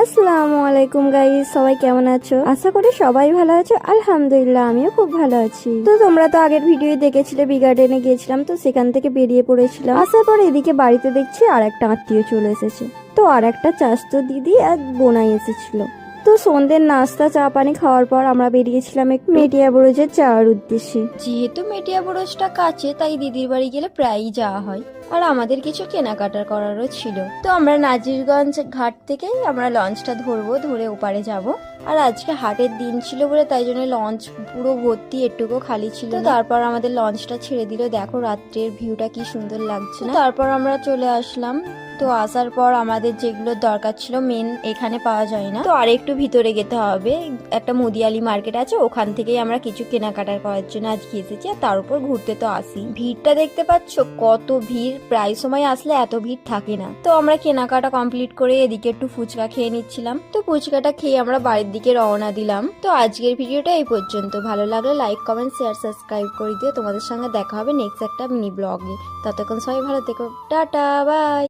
আসসালামু আলাইকুম গাইস, সবাই কেমন আছো? আশা করি সবাই ভালো আছো। আলহামদুলিল্লাহ আমিও খুব ভালো আছি। তো তোমরা তো আগের ভিডিও দেখেছিলে, বি গার্ডেনে গিয়েছিলাম, তো সেখান থেকে বেরিয়ে পড়েছিলাম। আসার পর এদিকে বাড়িতে দেখছি আর একটা আত্মীয় চলে এসেছে। তো আর একটা চাচাতো দিদি আর বোনাই এসেছিল। তো সন্ধ্যের নাস্তা চা পানি খাওয়ার পর আমরা বেরিয়েছিলাম একটু মেটিয়া বুরুজের যাওয়ার উদ্দেশ্যে। যেহেতু মেটিয়া বুরুজটা কাছে, তাই দিদির বাড়ি গেলে প্রায়ই যাওয়া হয়। আর আমাদের কিছু কেনাকাটা করারও ছিল। তো আমরা নাজিরগঞ্জ ঘাট থেকেই আমরা লঞ্চটা ধরবো, ধরে ওপারে যাব। আর আজকে হাটের দিন ছিল বলে তাই জন্য লঞ্চ পুরো ভর্তি, একটুকু খালি ছিল না। তারপর আমাদের লঞ্চটা ছেড়ে দিল। দেখো রাত্রের ভিউটা কি সুন্দর লাগছে না? তারপর আমরা চলে আসলাম। তো আসার পর আমাদের যেগুলো দরকার ছিল মেন এখানে পাওয়া যায় না, তো আর একটু ভিতরে যেতে হবে। একটা মুদিয়ালি মার্কেট আছে, ওখান থেকেই আমরা কিছু কেনাকাটা করার জন্য আজকে এসেছি। আর তার উপর ঘুরতে তো আসি। ভিড়টা দেখতে পাচ্ছ কত ভিড়, প্রায় সময় আসলে এত ভিড় থাকে না। তো আমরা কেনাকাটা কমপ্লিট করে এদিকে একটু ফুচকা খেয়ে নিচ্ছিলাম। তো ফুচকাটা খেয়ে আমরা বাড়ির দিকে রওনা দিলাম। তো আজকের ভিডিওটা এই পর্যন্ত। ভালো লাগলে লাইক কমেন্ট শেয়ার সাবস্ক্রাইব করে দিও। তোমাদের সঙ্গে দেখা হবে নেক্সট একটা মিনি ব্লগে। ততক্ষণ সবাই ভালো থেকো, টাটা বাই।